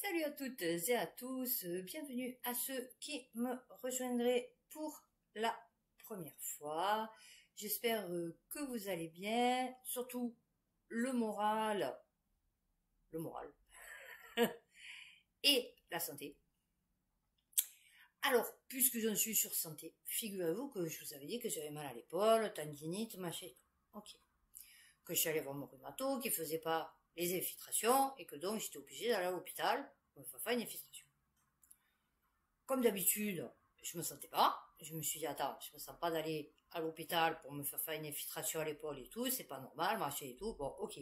Salut à toutes et à tous, bienvenue à ceux qui me rejoindraient pour la première fois. J'espère que vous allez bien, surtout le moral et la santé. Alors, puisque j'en suis sur santé, figurez-vous que je vous avais dit que j'avais mal à l'épaule, tendinite, machin et tout. Ok. Que je suis allée voir mon rhumato, qui faisait pas les infiltrations, et que donc j'étais obligée d'aller à l'hôpital pour me faire une infiltration. Comme d'habitude, je me sentais pas. Je me suis dit, attends, je me sens pas d'aller à l'hôpital pour me faire une infiltration à l'épaule et tout, c'est pas normal, machin et tout. Bon, ok.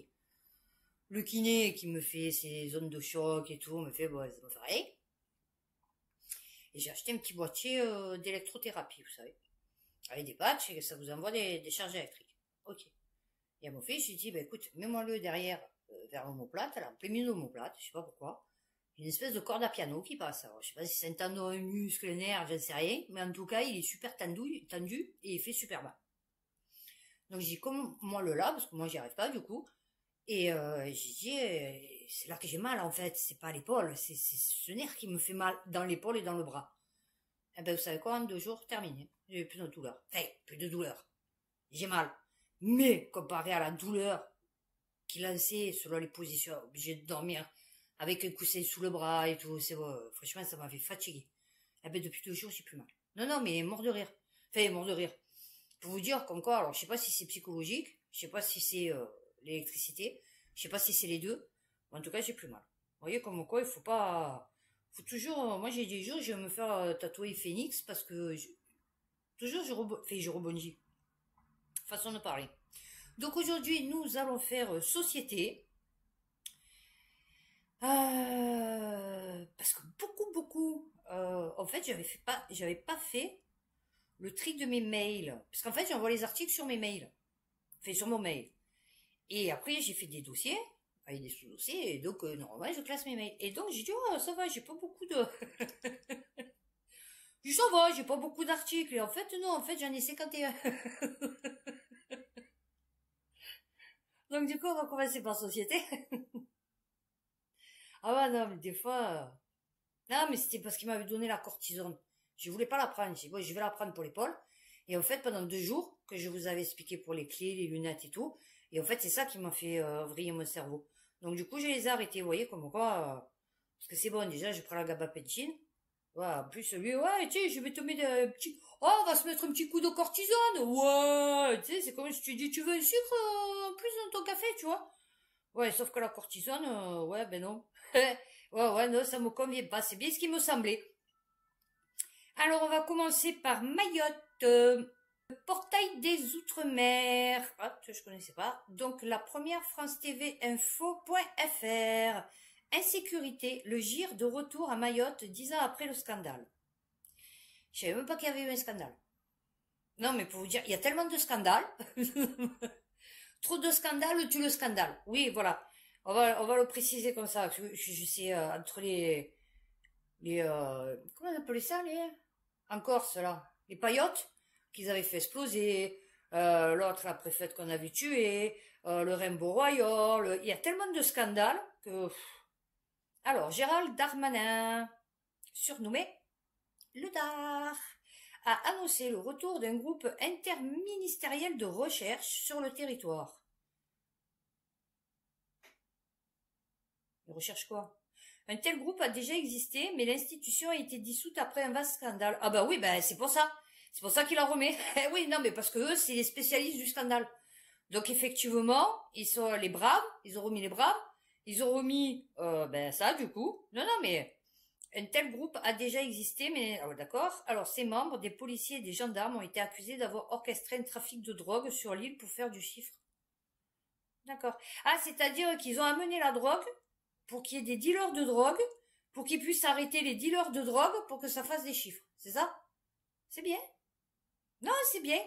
Le kiné qui me fait ses zones de choc et tout, me fait, bon, ça me fait rien. Et j'ai acheté un petit boîtier d'électrothérapie, vous savez. Avec des patchs et ça vous envoie des charges électriques. Ok. Et à mon fils, j'ai dit, bah écoute, mets-moi-le derrière, vers l'omoplate, là, en plein milieu de l'omoplate, je sais pas pourquoi. Une espèce de corde à piano qui passe. Alors, je sais pas si c'est un tendon, un muscle, un nerf, je ne sais rien, mais en tout cas, il est super tendu et il fait super mal. Donc, j'ai dit, comme moi le là, parce que moi, j'y arrive pas, du coup. Et j'ai dit, c'est là que j'ai mal, en fait. C'est pas à l'épaule, c'est ce nerf qui me fait mal dans l'épaule et dans le bras. Eh ben, vous savez quoi, en 2 jours, terminé. J'ai plus de douleur. Enfin, plus de douleur. J'ai mal. Mais, comparé à la douleur qu'il lançait selon les positions, obligé de dormir avec un coussin sous le bras et tout, c'est franchement, ça m'avait fatigué. Eh ben, depuis 2 jours, j'ai plus mal. Non, non, mais mort de rire. Enfin, mort de rire. Pour vous dire comme quoi, alors, je sais pas si c'est psychologique, je sais pas si c'est l'électricité, je sais pas si c'est les deux, mais en tout cas, j'ai plus mal. Vous voyez, comme quoi, il faut pas... Faut toujours... moi, j'ai des jours, je vais me faire tatouer Phoenix parce que... toujours, je rebondis. Façon de parler. Donc, aujourd'hui, nous allons faire société. Parce que beaucoup, en fait, j'avais pas fait le tri de mes mails. Parce qu'en fait, j'envoie les articles sur mes mails. Enfin, sur mon mail. Et après, j'ai fait des dossiers, avec des sous-dossiers, et donc, normalement, je classe mes mails. Et donc, j'ai dit, oh, ça va, j'ai pas beaucoup de... j'ai dit, ça va, j'ai pas beaucoup d'articles. Et en fait, non, en fait, j'en ai 51. Donc, du coup, on va commencer par société. Ah ouais, non, mais des fois... Non, mais c'était parce qu'il m'avait donné la cortisone. Je voulais pas la prendre. J'ai dit, bon, je vais la prendre pour l'épaule. Et en fait, pendant 2 jours, que je vous avais expliqué pour les clés, les lunettes et tout, et en fait, c'est ça qui m'a fait vriller mon cerveau. Donc, du coup, je les ai arrêtés, vous voyez, comme quoi, parce que c'est bon, déjà, je prends la gabapentin. Ouais, en plus, lui, ouais, tu sais, je vais te mettre un petit, oh, on va se mettre un petit coup de cortisone. Ouais, tu sais, c'est comme si tu dis, tu veux un sucre en plus dans ton café, tu vois. Ouais, sauf que la cortisone, ouais, ben non. Ouais, non, ça me convient pas. C'est bien ce qui me semblait. Alors, on va commencer par Mayotte. Le portail des Outre-mer. Ah, je connaissais pas. Donc, la première France TV Info.fr. Insécurité, le GIR de retour à Mayotte 10 ans après le scandale. Je savais même pas qu'il y avait eu un scandale. Non, mais pour vous dire, il y a tellement de scandales. Trop de scandales, tue le scandale. Oui, voilà. On va le préciser comme ça. Je sais, entre comment on appelait ça, en Corse, là, les paillotes qu'ils avaient fait exploser, l'autre, la préfète qu'on avait tuée, le Rainbow Royal, il y a tellement de scandales que... Alors, Gérald Darmanin, surnommé le DAR, a annoncé le retour d'un groupe interministériel de recherche sur le territoire. Il recherche quoi? Un tel groupe a déjà existé, mais l'institution a été dissoute après un vaste scandale. Ah bah oui, bah c'est pour ça. C'est pour ça qu'il en remet. Oui, non, mais parce que eux, c'est les spécialistes du scandale. Donc effectivement, ils sont les braves, ils ont remis les braves, ils ont remis ça du coup. Non, non, mais un tel groupe a déjà existé, mais d'accord. Alors ses membres, des policiers et des gendarmes, ont été accusés d'avoir orchestré un trafic de drogue sur l'île pour faire du chiffre. D'accord. Ah, c'est-à-dire qu'ils ont amené la drogue pour qu'il y ait des dealers de drogue, pour qu'ils puissent arrêter les dealers de drogue pour que ça fasse des chiffres. C'est ça? C'est bien? Non, c'est bien.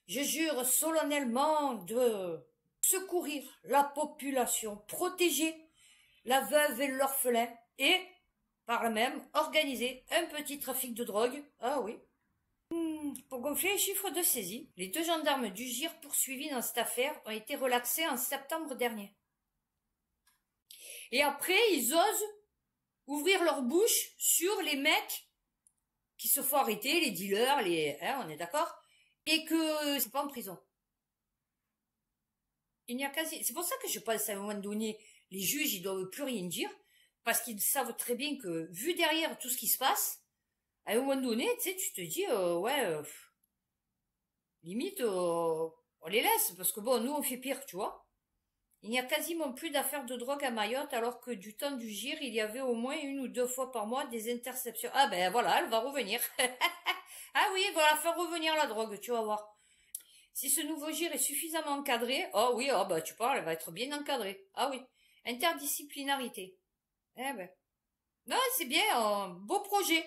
Je jure solennellement de secourir la population, protéger la veuve et l'orphelin et, par là même, organiser un petit trafic de drogue. Ah oui. Pour gonfler les chiffres de saisie, les 2 gendarmes du GIR poursuivis dans cette affaire ont été relaxés en septembre dernier. Et après, ils osent ouvrir leur bouche sur les mecs qui se font arrêter, les dealers, on est d'accord, et que c'est pas en prison. Il n'y a quasi, c'est pour ça que je pense à un moment donné, les juges, ils doivent plus rien dire, parce qu'ils savent très bien que, vu derrière tout ce qui se passe, à un moment donné, tu sais, tu te dis, limite, on les laisse, parce que bon, nous, on fait pire, tu vois. Il n'y a quasiment plus d'affaires de drogue à Mayotte, alors que du temps du GIR, il y avait au moins 1 ou 2 fois par mois des interceptions. Ah ben voilà, elle va revenir. Ah oui, elle va la faire revenir la drogue, tu vas voir. Si ce nouveau GIR est suffisamment encadré, oh oui, oh bah tu parles, elle va être bien encadrée. Ah oui, interdisciplinarité. Eh ben, non, c'est bien, un beau projet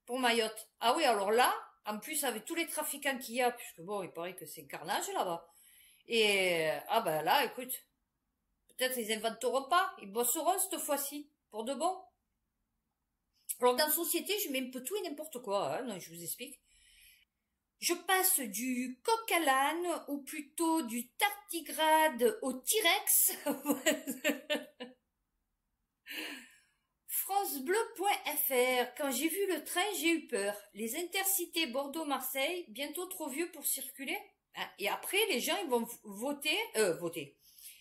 pour Mayotte. Ah oui, alors là, en plus avec tous les trafiquants qu'il y a, puisque bon, il paraît que c'est carnage là-bas. Et ah ben là, écoute, peut-être ils inventeront pas, ils bosseront cette fois-ci, pour de bon. Alors dans la société, je mets un peu tout et n'importe quoi, hein, non, je vous explique. Je passe du coq à l'âne, ou plutôt du tardigrade au T-Rex. francebleu.fr. Quand j'ai vu le train, j'ai eu peur. Les intercités Bordeaux-Marseille, bientôt trop vieux pour circuler. Et après, les gens, ils vont voter.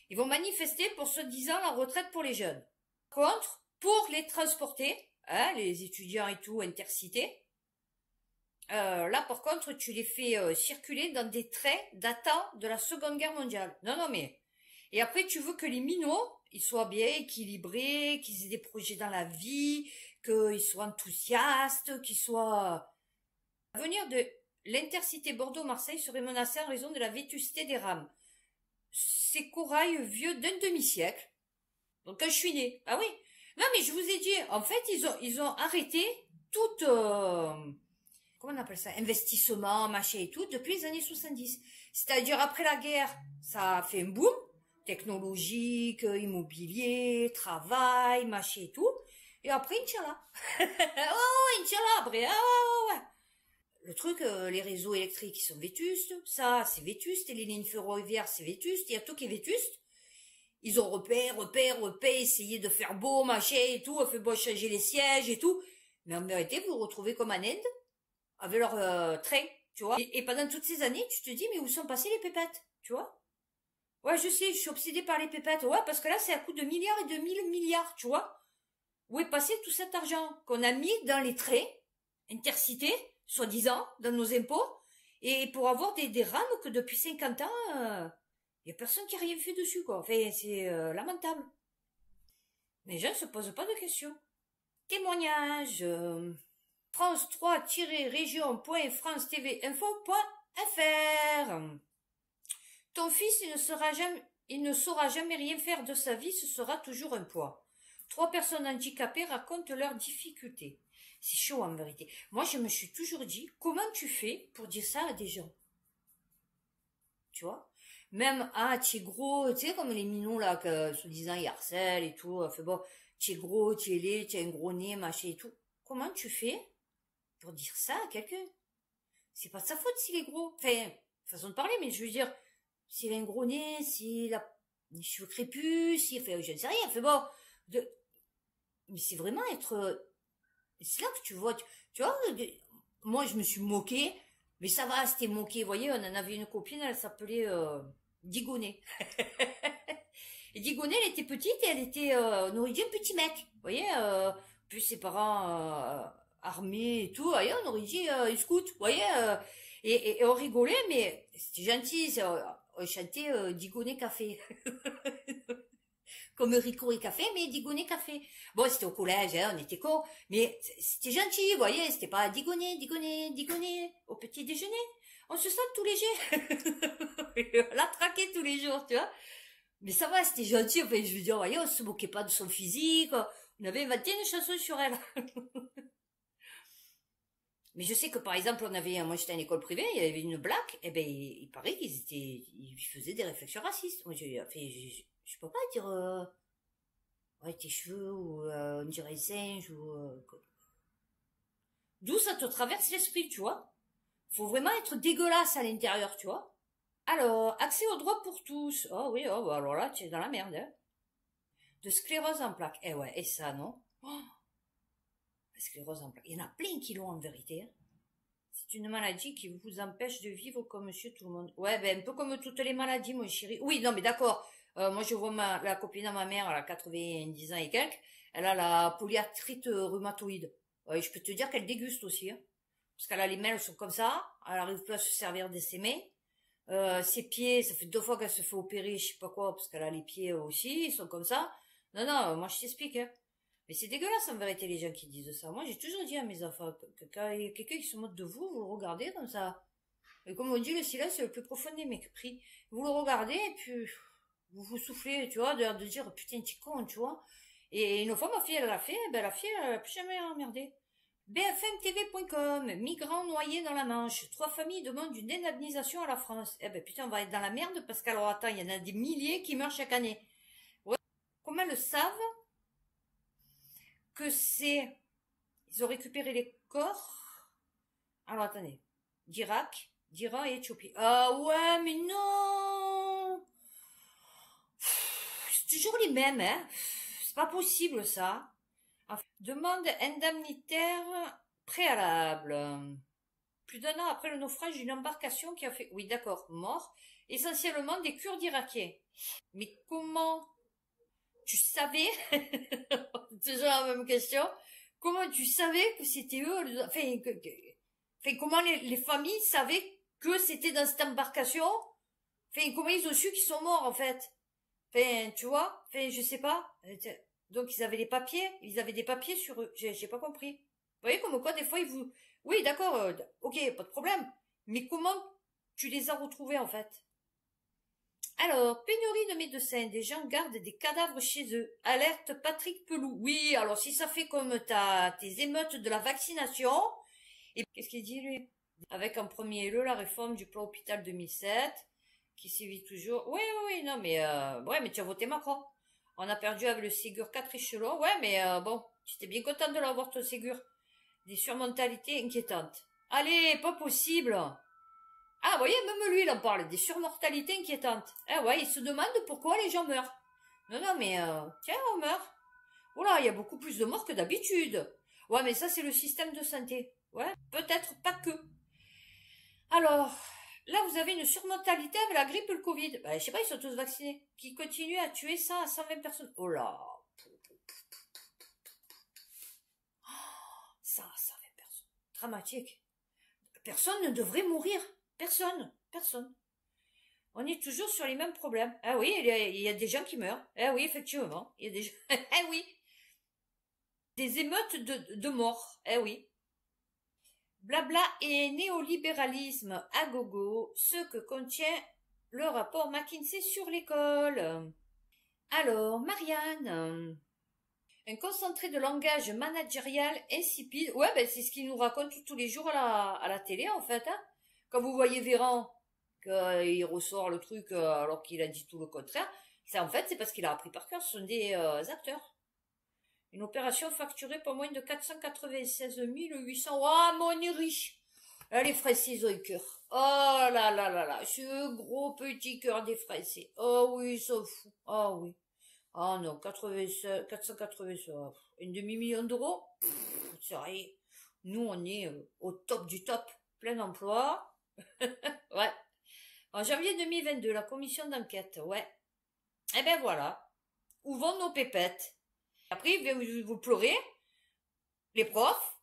Ils vont manifester pour soi-disant la retraite pour les jeunes. Contre, pour les transporter, hein, les étudiants et tout, intercités. Là, par contre, tu les fais circuler dans des trains datant de la Seconde Guerre mondiale. Non, non, mais... Et après, tu veux que les minots, ils soient bien équilibrés, qu'ils aient des projets dans la vie, qu'ils soient enthousiastes, qu'ils soient... L'avenir de l'intercité Bordeaux-Marseille serait menacé en raison de la vétusté des rames. Ces corails vieux d'un demi-siècle. Donc quand je suis née. Ah oui. Non, mais je vous ai dit, en fait, ils ont arrêté toute... comment on appelle ça, investissement, machin et tout, depuis les années 70. C'est-à-dire, après la guerre, ça a fait un boom, technologique, immobilier, travail, machin et tout. Et après, Inch'Allah. Oh, Inch'Allah, après, ouais. Le truc, les réseaux électriques, ils sont vétustes, ça, c'est vétuste, et les lignes ferroviaires, c'est vétuste, il y a tout qui est vétuste. Ils ont repéré, essayé de faire beau, machin et tout, fait beau changer les sièges et tout. Mais en vérité, vous vous retrouvez comme en Inde, avec leur train, tu vois. Et pendant toutes ces années, tu te dis, mais où sont passées les pépettes, tu vois? Ouais, je sais, je suis obsédée par les pépettes. Ouais, parce que là, c'est à coup de milliards et de 1000 milliards, tu vois. Où est passé tout cet argent qu'on a mis dans les trains intercités, soi-disant, dans nos impôts, et pour avoir des rames que depuis 50 ans, y a personne qui a rien fait dessus, quoi. Enfin, c'est lamentable. Les gens ne se posent pas de questions. Témoignage... france3-région.france-tv-info.fr. Ton fils, il ne saura jamais rien faire de sa vie, ce sera toujours un poids. 3 personnes handicapées racontent leurs difficultés. C'est chaud en vérité. Moi, je me suis toujours dit, comment tu fais pour dire ça à des gens? Tu vois? Même, tu es gros, tu sais, comme les minots là, que soi-disant ils harcèlent et tout. Fait bon, tu es gros, tu es laid, tu as un gros nez, machin et tout. Comment tu fais pour dire ça à quelqu'un? C'est pas de sa faute s'il est gros. Enfin, façon de parler, mais je veux dire, s'il a un gros nez, s'il a les cheveux crépus, s'il fait, je ne sais rien, fait bon. Mais c'est vraiment être... C'est là que tu vois, tu vois, moi je me suis moquée, mais ça va, c'était moqué. Vous voyez, on en avait une copine, elle s'appelait Digonet. Et Digonet, elle était petite et elle était, on aurait dit un petit mec. Vous voyez, plus ses parents armés et tout, vous voyez, on aurait dit scout, vous voyez, et on rigolait, mais c'était gentil, on chantait Digonet Café. Comme Rico et Café, mais Digonet Café. Bon, c'était au collège, hein, on était cons, mais c'était gentil, vous voyez, c'était pas Digonet, au petit déjeuner. On se sent tout léger. On l'a traqué tous les jours, tu vois. Mais ça va, c'était gentil, enfin, je veux dire, vous voyez, on se moquait pas de son physique, on avait inventé une chanson sur elle. Mais je sais que, par exemple, moi j'étais à une école privée, il y avait une blague, et ben, il paraît ils faisaient des réflexions racistes. Moi, je peux pas dire, ouais, tes cheveux, ou on dirait un singe, ou... D'où ça te traverse l'esprit, tu vois. Faut vraiment être dégueulasse à l'intérieur, tu vois. Alors, accès aux droits pour tous. Oh oui, bah alors là, tu es dans la merde, hein. De sclérose en plaques. Eh ouais, et ça, non? Oh, la sclérose en plaques. Il y en a plein qui l'ont en vérité. Hein. C'est une maladie qui vous empêche de vivre comme monsieur tout le monde. Ouais, ben un peu comme toutes les maladies, mon chéri. Oui, non, mais d'accord. Moi, je vois la copine de ma mère, elle a 90 ans et quelques. Elle a la polyarthrite rhumatoïde. Ouais, je peux te dire qu'elle déguste aussi. Hein. Parce qu'elle a les mains, elles sont comme ça. Elle arrive plus à se servir de ses mains. Ses pieds, ça fait 2 fois qu'elle se fait opérer, je sais pas quoi, parce qu'elle a les pieds aussi, ils sont comme ça. Non, non, moi je t'explique. Hein. Mais c'est dégueulasse en vérité les gens qui disent ça. Moi j'ai toujours dit à mes enfants que quand il y a quelqu'un qui se moque de vous, vous le regardez comme ça. Et comme on dit, le silence est le plus profond des mépris. Vous le regardez et puis vous vous soufflez, tu vois, de dire putain t'es con, tu vois. Et une fois ma fille elle l'a fait, ben la fille elle a plus jamais emmerdé. BFMTV.com, migrants noyés dans la Manche. 3 familles demandent une indemnisation à la France. Eh ben putain, on va être dans la merde parce qu'alors attends, il y en a des milliers qui meurent chaque année. Ouais. Comment le savent que c'est... Ils ont récupéré les corps. Alors attendez. D'Irak, d'Iran et Éthiopie. Ah ouais, mais non. C'est toujours les mêmes, hein. C'est pas possible ça. Demande indemnitaire préalable. Plus d'1 an après le naufrage d'une embarcation qui a fait... Oui, d'accord, mort. Essentiellement des Kurdes irakiens. Mais comment tu savais toujours la même question. Comment tu savais que c'était eux enfin, comment les familles savaient que c'était dans cette embarcation. Enfin, comment ils ont su qu'ils sont morts, en fait. Enfin, tu vois. Enfin, je sais pas. Donc, ils avaient ils avaient des papiers sur eux. J'ai pas compris. Vous voyez, comme quoi, des fois, ils vous... Oui, d'accord, ok, pas de problème. Mais comment tu les as retrouvés, en fait? Alors, pénurie de médecins, des gens gardent des cadavres chez eux. Alerte Patrick Pelou. Oui, alors si ça fait comme tes émeutes de la vaccination, et qu'est-ce qu'il dit lui? Avec en premier lieu la réforme du plan hôpital 2007, qui sévit toujours. Oui, oui, oui, non, mais ouais, mais tu as voté Macron. On a perdu avec le Ségur 4 échelons. Ouais, mais bon, j'étais bien contente de l'avoir ton Ségur. Des surmentalités inquiétantes. Allez, pas possible. Ah, vous voyez, même lui, il en parle, des surmortalités inquiétantes. Eh ouais, il se demande pourquoi les gens meurent. Non, non, mais tiens, on meurt. Oula, il y a beaucoup plus de morts que d'habitude. Ouais, mais ça, c'est le système de santé. Ouais, peut-être pas que. Alors, là, vous avez une surmortalité avec la grippe et le Covid. Ben, je sais pas, ils sont tous vaccinés. Qui continuent à tuer 100 à 120 personnes. Oh là. 100 à 120 personnes. Dramatique. Personne ne devrait mourir. Personne. Personne. On est toujours sur les mêmes problèmes. Ah oui, il y a des gens qui meurent. Ah oui, effectivement. Il y a des gens... Ah oui. Des émeutes de mort. Ah oui. Blabla et néolibéralisme à gogo, ce que contient le rapport McKinsey sur l'école. Alors, Marianne, un concentré de langage managérial insipide. Ouais, ben c'est ce qu'il nous raconte tous les jours à la télé, en fait. Hein. Quand vous voyez Véran, qu'il ressort le truc alors qu'il a dit tout le contraire, en fait, c'est parce qu'il a appris par cœur. Ce sont des acteurs. Une opération facturée pour moins de 496 800. Oh, mon est riche. Là, les Français, ils ont un cœur. Oh là là là là. Ce gros petit cœur des Français. Oh oui, ils sont fous. Oh oui. Ah non, 496, un demi-million d'euros. C'est rien. Nous, on est au top du top. Plein emploi. Ouais. En janvier 2022, la commission d'enquête. Ouais. Eh ben voilà. Où vont nos pépettes? Après, ils viennent vous pleurer, les profs,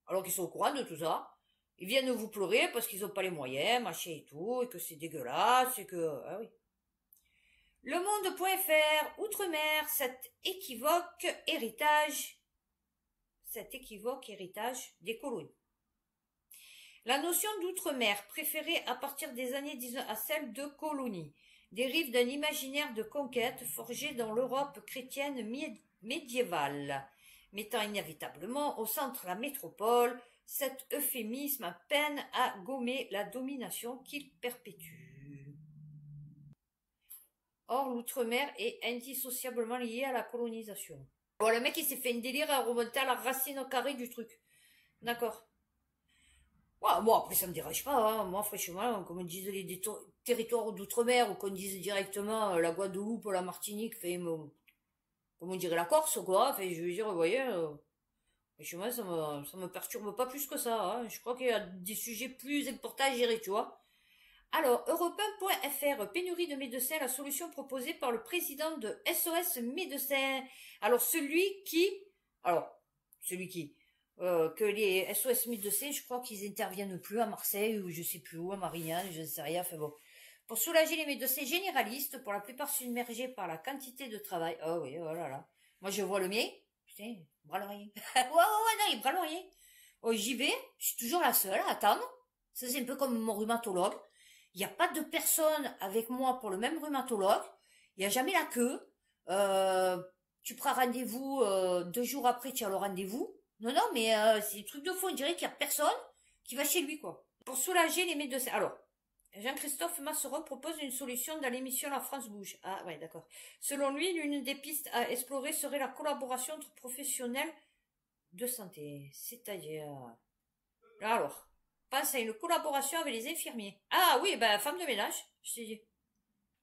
alors qu'ils sont au courant de tout ça. Ils viennent vous pleurer parce qu'ils n'ont pas les moyens, machin et tout, et que c'est dégueulasse, et que... Ah oui. Le Monde.fr, Outre-mer, cet équivoque héritage des colonies. La notion d'outre-mer, préférée à partir des années 19 à celle de colonie, dérive d'un imaginaire de conquête forgé dans l'Europe chrétienne médiévale, mettant inévitablement au centre la métropole. Cet euphémisme peine à gommer la domination qu'il perpétue. Or, l'outre-mer est indissociablement lié à la colonisation. Bon, le mec, il s'est fait une délire à remonter à la racine au carré du truc. D'accord. Ouais, bon, après, ça me dérange pas, hein. Moi, franchement, comme on disait les territoires d'outre-mer, ou qu'on dise directement la Guadeloupe, la Martinique, comme on dirait la Corse, quoi. Enfin, je veux dire, vous voyez, Et chez moi, ça me perturbe pas plus que ça, hein. Je crois qu'il y a des sujets plus importants à gérer, tu vois. Alors, Europe1.fr, pénurie de médecins, la solution proposée par le président de SOS Médecins. Alors, que les SOS Médecins, je crois qu'ils interviennent plus à Marseille, ou je sais plus où, à Marignane, je ne sais rien, enfin bon. Pour soulager les médecins généralistes, pour la plupart submergés par la quantité de travail. Oh oui, oh là là. Moi, je vois le mien. Putain, il brûle rien. Ouais, non, il brûle rien. Oh, j'y vais, je suis toujours la seule à attendre. Ça, c'est un peu comme mon rhumatologue. Il n'y a pas de personne avec moi pour le même rhumatologue. Il n'y a jamais la queue. Tu prends rendez-vous 2 jours après, tu as le rendez-vous. Non, non, mais c'est des trucs de fou. On dirait qu'il n'y a personne qui va chez lui, quoi. Pour soulager les médecins. Alors, Jean-Christophe Masseron propose une solution dans l'émission La France bouge. Ah ouais, d'accord. Selon lui, l'une des pistes à explorer serait la collaboration entre professionnels de santé. C'est-à-dire... Alors, pense à une collaboration avec les infirmiers. Ah oui, ben femme de ménage, je t'ai dit.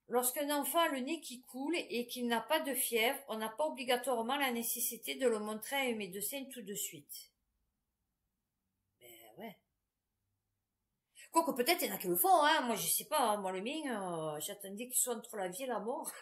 Lorsqu'un enfant a le nez qui coule et qu'il n'a pas de fièvre, on n'a pas obligatoirement la nécessité de le montrer à un médecin tout de suite. Ben ouais. Quoique peut-être il y en a qui le font, hein. Moi je sais pas, hein. Moi le mien, j'attendais qu'il soit entre la vie et la mort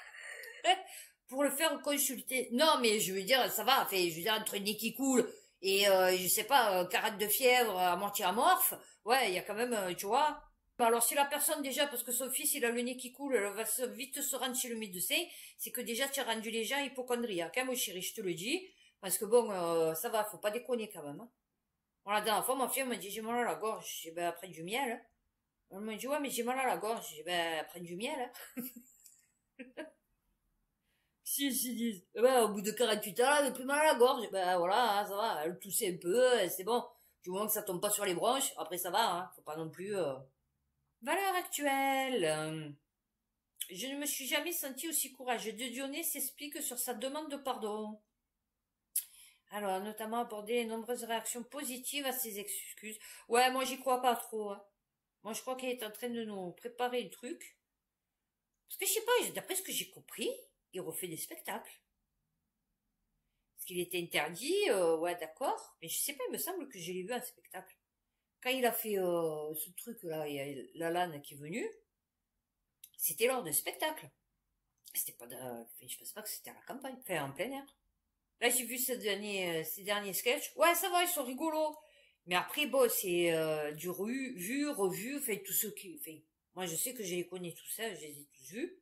pour le faire consulter. Non mais je veux dire, ça va, je veux dire entre le nez qui coule et je sais pas, 40 de fièvre à moitié amorphe, ouais, il y a quand même, tu vois. Alors si la personne déjà, parce que son fils il a le nez qui coule, elle va vite se rendre chez le médecin, c'est que déjà tu as rendu les gens hypochondriaques, hein, mon chéri, je te le dis, parce que bon, ça va, faut pas déconner quand même. Hein. Bon, la dernière fois, ma fille m'a dit j'ai mal à la gorge, j'ai dit ben après du miel. Hein. Elle m'a dit ouais mais j'ai mal à la gorge, j'ai dit ben après du miel. Hein. Si ils se disent, eh ben, au bout de 48 heures, elle avait plus mal à la gorge, ben voilà, hein, ça va, elle toussait un peu, c'est bon, du moment que ça tombe pas sur les branches, après ça va, hein, faut pas non plus... Valeur actuelle. Je ne me suis jamais senti aussi courageux. De Dionée s'explique sur sa demande de pardon. Alors, notamment aborder les nombreuses réactions positives à ses excuses. Ouais, moi j'y crois pas trop. Hein. Moi je crois qu'il est en train de nous préparer le truc. Parce que je sais pas, d'après ce que j'ai compris, il refait des spectacles. Parce qu'il était interdit, ouais d'accord. Mais je sais pas, il me semble que je l'ai vu un spectacle. Quand il a fait ce truc-là, il y a Lalanne qui est venue, c'était lors d'un spectacle. C'était pas, je pense pas que c'était à la campagne, enfin en plein air. Là, j'ai vu ces derniers sketchs. Ouais, ça va, ils sont rigolos. Mais après, bon, c'est du vu, revu, tout ce qui, moi, je sais que je les connais tous ça, je les ai tous vus.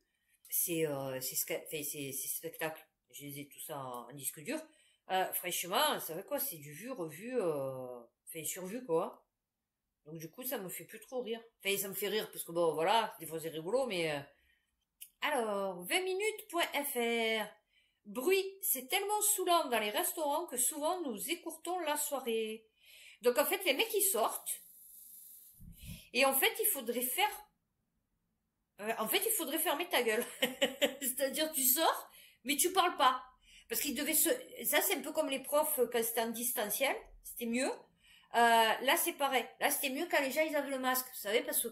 C'est spectacles, je les ai tous en disque dur. Franchement, c'est vrai quoi, c'est du vu, revu, survu quoi. Donc du coup, ça me fait plus trop rire. Ça me fait rire parce que bon, voilà, des fois c'est rigolo, mais... Alors, 20minutes.fr. Bruit, c'est tellement saoulant dans les restaurants que souvent nous écourtons la soirée. Donc en fait, les mecs ils sortent. Et en fait, il faudrait fermer ta gueule. C'est-à-dire, tu sors, mais tu parles pas. Parce qu'ils devaient ça c'est un peu comme les profs quand c'était en distanciel. C'était mieux. Là, c'est pareil. Là, c'était mieux quand les gens, ils avaient le masque. Vous savez, parce que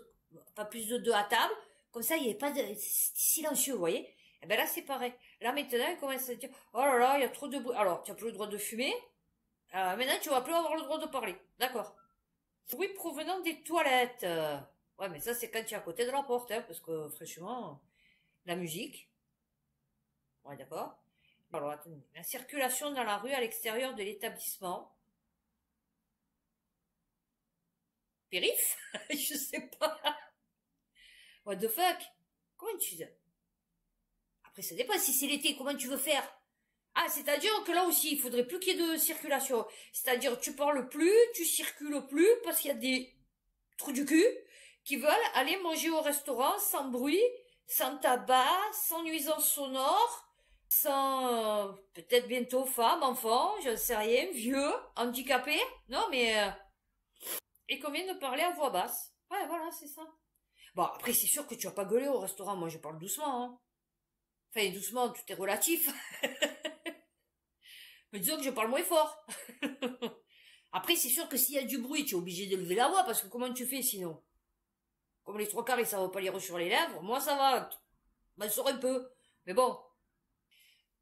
pas plus de deux à table. Comme ça, il n'y avait pas de... C'était silencieux, vous voyez. Et ben là, c'est pareil. Là, maintenant, ils commencent à dire, oh là là, il y a trop de bruit. Alors, tu n'as plus le droit de fumer. Maintenant, tu vas plus avoir le droit de parler. D'accord. Bruit provenant des toilettes. Ouais, mais ça, c'est quand tu es à côté de la porte, hein, parce que, franchement, la musique. Ouais, d'accord. Alors, attendez. La circulation dans la rue à l'extérieur de l'établissement. Périph? Je sais pas. What the fuck? Comment tu dis? Après, ça dépend. Si c'est l'été, comment tu veux faire? Ah, c'est-à-dire que là aussi, il faudrait plus qu'il y ait de circulation. C'est-à-dire, tu parles plus, tu circules plus, parce qu'il y a des trous du cul qui veulent aller manger au restaurant sans bruit, sans tabac, sans nuisance sonore, sans peut-être bientôt femmes, enfants, je ne sais rien, vieux, handicapés. Non, mais... Et qu'on vienne de parler à voix basse. Ouais, voilà, c'est ça. Bon, après, c'est sûr que tu vas pas gueuler au restaurant. Moi, je parle doucement. Hein. Enfin, doucement, tout est relatif. Mais disons que je parle moins fort. Après, c'est sûr que s'il y a du bruit, tu es obligé de lever la voix, parce que comment tu fais sinon? Comme les trois quarts, ils savent pas lire sur les lèvres, moi, ça va. M'en sort un peu. Mais bon.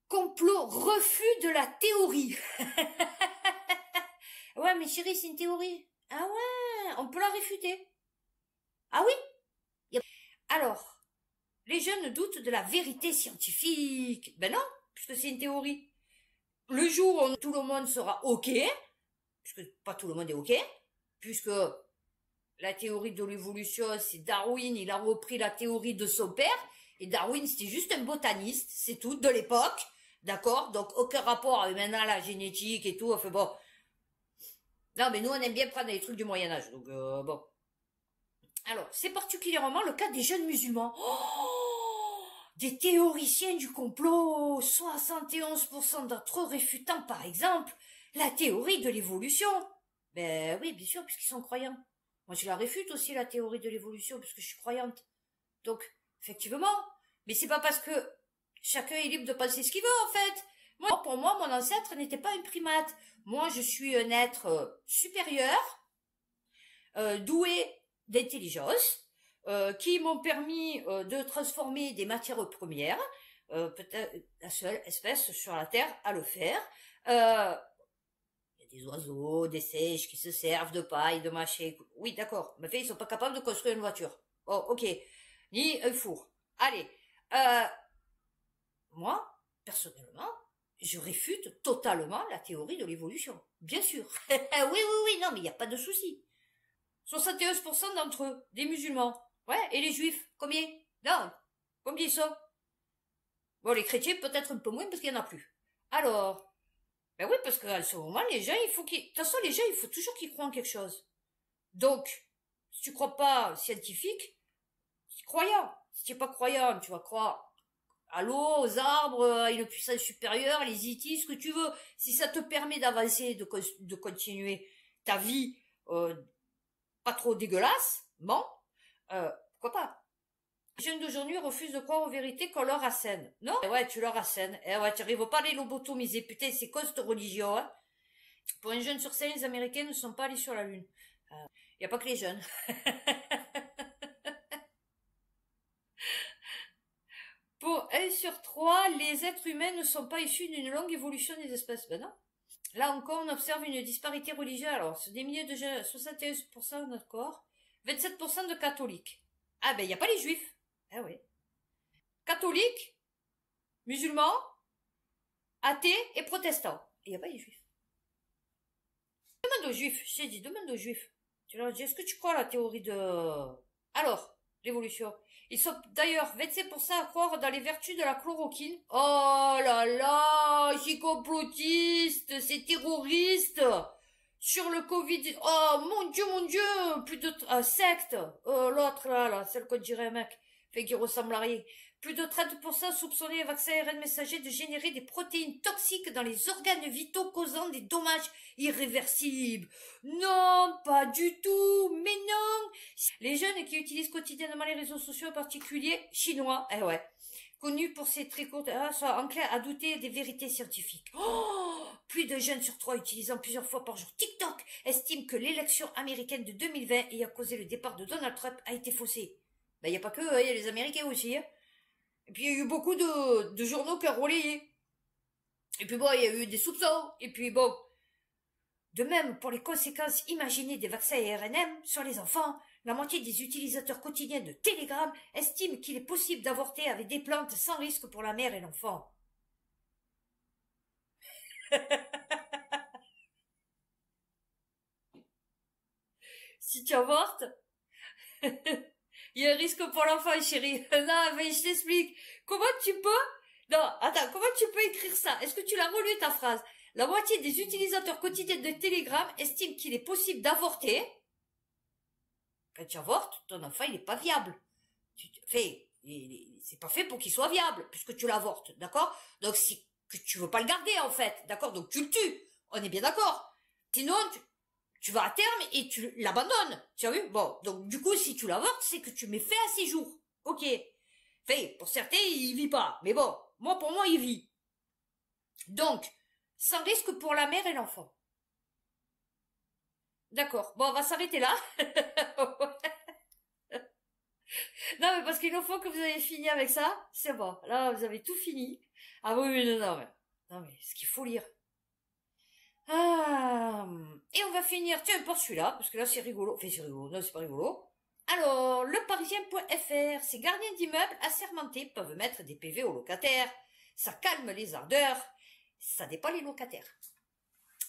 Complot, refus de la théorie. Ouais, mais chérie, c'est une théorie. Ah ouais, on peut la réfuter. Ah oui? Alors, les jeunes doutent de la vérité scientifique. Ben non, puisque c'est une théorie. Le jour où tout le monde sera OK, puisque pas tout le monde est OK, puisque la théorie de l'évolution, c'est Darwin, il a repris la théorie de son père, et Darwin, c'était juste un botaniste, c'est tout, de l'époque, d'accord? Donc, aucun rapport avec maintenant la génétique et tout, enfin bon. Non, mais nous, on aime bien prendre des trucs du Moyen-Âge, donc bon. Alors, c'est particulièrement le cas des jeunes musulmans. Oh, des théoriciens du complot, 71% d'entre eux réfutant, par exemple, la théorie de l'évolution. Ben oui, bien sûr, puisqu'ils sont croyants. Moi, je la réfute aussi, la théorie de l'évolution, puisque je suis croyante. Donc, effectivement, mais c'est pas parce que chacun est libre de penser ce qu'il veut, en fait. Moi, pour moi, mon ancêtre n'était pas un primate. Moi, je suis un être supérieur, doué d'intelligence, qui m'ont permis de transformer des matières premières, peut-être la seule espèce sur la Terre à le faire. Il y a des oiseaux, des singes qui se servent de paille, de machin. Oui, d'accord, mais fait, ils sont pas capables de construire une voiture. Oh, ok. Ni un four. Allez. Moi, personnellement, je réfute totalement la théorie de l'évolution. Bien sûr. Oui, oui, oui, non, mais il n'y a pas de souci. 71% d'entre eux, des musulmans. Ouais, et les juifs, combien? Non, combien ils sont? Bon, les chrétiens, peut-être un peu moins parce qu'il n'y en a plus. Alors, ben oui, parce qu'à ce moment, les gens, il faut qu'ils... De toute façon, les gens, il faut toujours qu'ils croient en quelque chose. Donc, si tu crois pas scientifique, tu es croyant. Si tu n'es pas croyant, tu vas croire à l'eau, aux arbres, à une puissance supérieure, les itis, ce que tu veux. Si ça te permet d'avancer, de continuer ta vie pas trop dégueulasse, bon, pourquoi pas. Les jeunes d'aujourd'hui refusent de croire aux vérités qu'on leur assène. Non? Eh ouais, tu leur assènes. Eh ouais, tu n'arrives pas à les lobotomiser. Putain, c'est quoi cette religion, hein? Pour un jeune sur 5, les Américains ne sont pas allés sur la Lune. Il n'y a pas que les jeunes. Pour 1 sur 3, les êtres humains ne sont pas issus d'une longue évolution des espèces. Ben non. Là encore, on observe une disparité religieuse. Alors, sur des milliers de jeunes, 71% de notre corps, 27% de catholiques. Ah ben, il n'y a pas les juifs. Ah oui. Catholiques, musulmans, athées et protestants. Il n'y a pas les juifs. Demande aux juifs, je t'ai dit, demande aux juifs. Tu leur dis, est-ce que tu crois à la théorie de... Alors, l'évolution. Ils sont d'ailleurs 25% à croire dans les vertus de la chloroquine. Oh là là, c'est complotiste, c'est terroriste. Sur le Covid, oh mon Dieu, plus de... secte. L'autre là, celle qu'on dirait un mec, fait qu'il ressemble à rien. Plus de 30% soupçonnaient les vaccins ARN messagers de générer des protéines toxiques dans les organes vitaux causant des dommages irréversibles. Non, pas du tout, mais non. Les jeunes qui utilisent quotidiennement les réseaux sociaux, en particulier chinois, connus pour ses très courtes, sont enclins à douter des vérités scientifiques. Oh, plus de jeunes sur 3 utilisant plusieurs fois par jour TikTok estiment que l'élection américaine de 2020 ayant causé le départ de Donald Trump a été faussée. Ben, il n'y a pas que, il y a les Américains aussi, hein. Et puis il y a eu beaucoup de journaux qui ont relayé. Et puis bon, il y a eu des soupçons. Et puis bon, de même pour les conséquences imaginées des vaccins ARNM sur les enfants, la moitié des utilisateurs quotidiens de Telegram estiment qu'il est possible d'avorter avec des plantes sans risque pour la mère et l'enfant. Si tu avortes, il y a un risque pour l'enfant, chérie. Non, mais je t'explique. Comment tu peux... Non, attends, comment tu peux écrire ça? Est-ce que tu l'as relu ta phrase? La moitié des utilisateurs quotidiens de Telegram estiment qu'il est possible d'avorter. Quand tu avortes, ton enfant, il n'est pas viable. C'est pas fait pour qu'il soit viable, puisque tu l'avortes, d'accord? Donc, si que tu veux pas le garder, en fait, d'accord? Donc, tu le tues. On est bien d'accord. Sinon, tu vas à terme et tu l'abandonnes. Tu as vu? Bon, donc du coup, si tu l'avortes, c'est que tu mets fin à 6 jours. Ok. Pour certains, il vit pas. Mais bon, pour moi, il vit. Donc, sans risque pour la mère et l'enfant. D'accord. Bon, on va s'arrêter là. Non, mais parce qu'il nous faut que vous ayez fini avec ça. C'est bon. Là, vous avez tout fini. Ah oui, non, mais ce qu'il faut lire. Et on va finir, tiens, par celui-là, parce que là c'est rigolo. Enfin c'est rigolo, non c'est pas rigolo. Alors, leparisien.fr, ces gardiens d'immeubles assermentés peuvent mettre des PV aux locataires. Ça calme les ardeurs, ça dépend les locataires.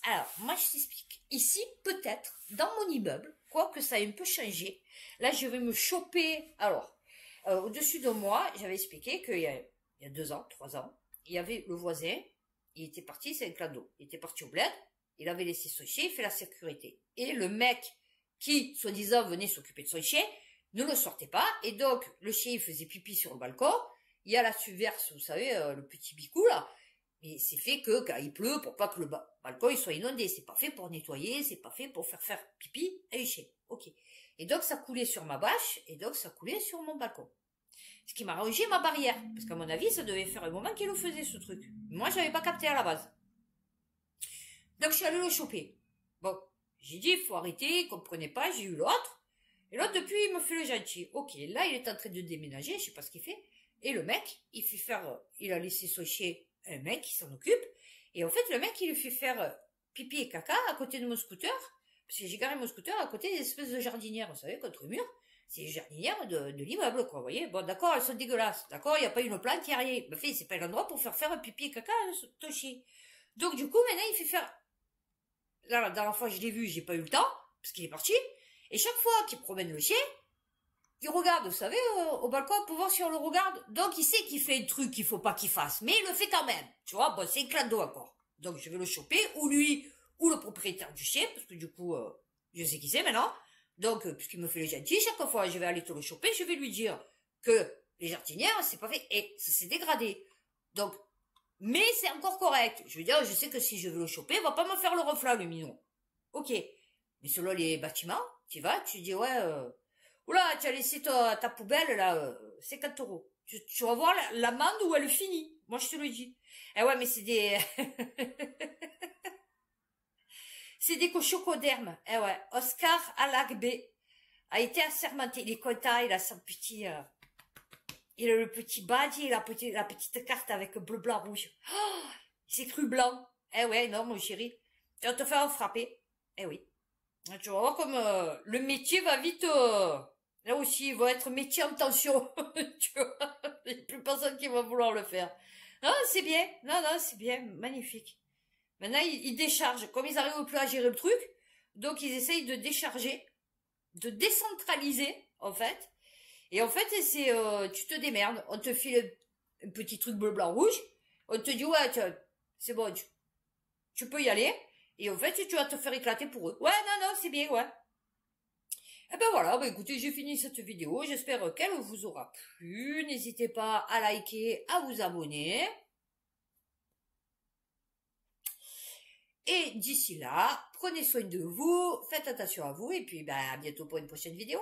Alors, moi je t'explique. Ici, peut-être, dans mon immeuble, quoique ça ait un peu changé, là je vais me choper. Alors, au-dessus de moi, j'avais expliqué qu'il y a 2 ans, 3 ans, il y avait le voisin, il était parti, c'est un clando, il était parti au bled, il avait laissé son chien, il fait la sécurité. Et le mec qui, soi-disant, venait s'occuper de son chien, ne le sortait pas, et donc le chien il faisait pipi sur le balcon, il y a la subverse, vous savez, le petit bicou là, mais c'est fait que quand il pleut, pour pas que le balcon il soit inondé, c'est pas fait pour nettoyer, c'est pas fait pour faire pipi à un chien, ok. Et donc ça coulait sur ma bâche, et donc ça coulait sur mon balcon. Ce qui m'a rangé ma barrière, parce qu'à mon avis, ça devait faire un moment qu'il le faisait ce truc. Moi, j'avais pas capté à la base. Donc je suis allée le choper. Bon, j'ai dit, il faut arrêter, il comprenait pas, j'ai eu l'autre. Et l'autre, depuis, il me fait le gentil. Ok, là, il est en train de déménager, je sais pas ce qu'il fait. Et le mec, il a laissé son chien à un mec qui s'en occupe. Et en fait, le mec, il lui fait faire pipi et caca à côté de mon scooter. Parce que j'ai garé mon scooter à côté des espèces de jardinières, vous savez, contre le mur. C'est les jardinières de l'immeuble, quoi, vous voyez. Bon, d'accord, elles sont dégueulasses. D'accord, il n'y a pas une plante, il n'y a rien. Mais fait, c'est pas l'endroit pour faire un pipi et caca à ton chien. Donc, du coup, maintenant, il fait faire. Là, la dernière fois, je l'ai vu, j'ai pas eu le temps, parce qu'il est parti. Et chaque fois qu'il promène le chien, il regarde, vous savez, au balcon pour voir si on le regarde. Donc, il sait qu'il fait un truc qu'il faut pas qu'il fasse. Mais il le fait quand même. Tu vois, bon, c'est un clando encore. Donc, je vais le choper, ou lui, ou le propriétaire du chien, parce que du coup, je sais qui c'est maintenant. Donc, puisqu'il me fait le gentil, chaque fois je vais aller te le choper, je vais lui dire que les jardinières, c'est pas fait, et ça s'est dégradé. Donc, mais c'est encore correct. Je veux dire, je sais que si je veux le choper, il va pas me faire le reflet, le mignon. Ok. Mais selon les bâtiments, tu vas, tu dis, ouais, oula, tu as laissé ta poubelle, là, 50 euros. Tu vas voir l'amende où elle finit. Moi, je te le dis. Eh ouais, mais c'est des... c'est des cochocodermes. Eh ouais. Oscar Alagbe a été assermenté. Il est content, il a son petit... il a le petit badge et la petite carte avec bleu, blanc, rouge. Oh, il s'est cru blanc. Eh ouais, non, mon chéri. Tu vas te faire frapper. Eh oui. Tu vas voir comme le métier va vite... là aussi, il va être métier en tension. Tu vois, il n'y a plus personne qui va vouloir le faire. Non, c'est bien. Non, non, c'est bien. Magnifique. Maintenant, ils déchargent. Comme ils n'arrivent plus à gérer le truc, donc ils essayent de décharger, de décentraliser, en fait. Et en fait, c'est tu te démerdes. On te file un petit truc bleu, blanc, rouge. On te dit, ouais, c'est bon, tu peux y aller. Et en fait, tu vas te faire éclater pour eux. Ouais, non, non, c'est bien, ouais. Eh ben voilà, bah écoutez, j'ai fini cette vidéo. J'espère qu'elle vous aura plu. N'hésitez pas à liker, à vous abonner. Et d'ici là, prenez soin de vous, faites attention à vous, et puis bah, à bientôt pour une prochaine vidéo.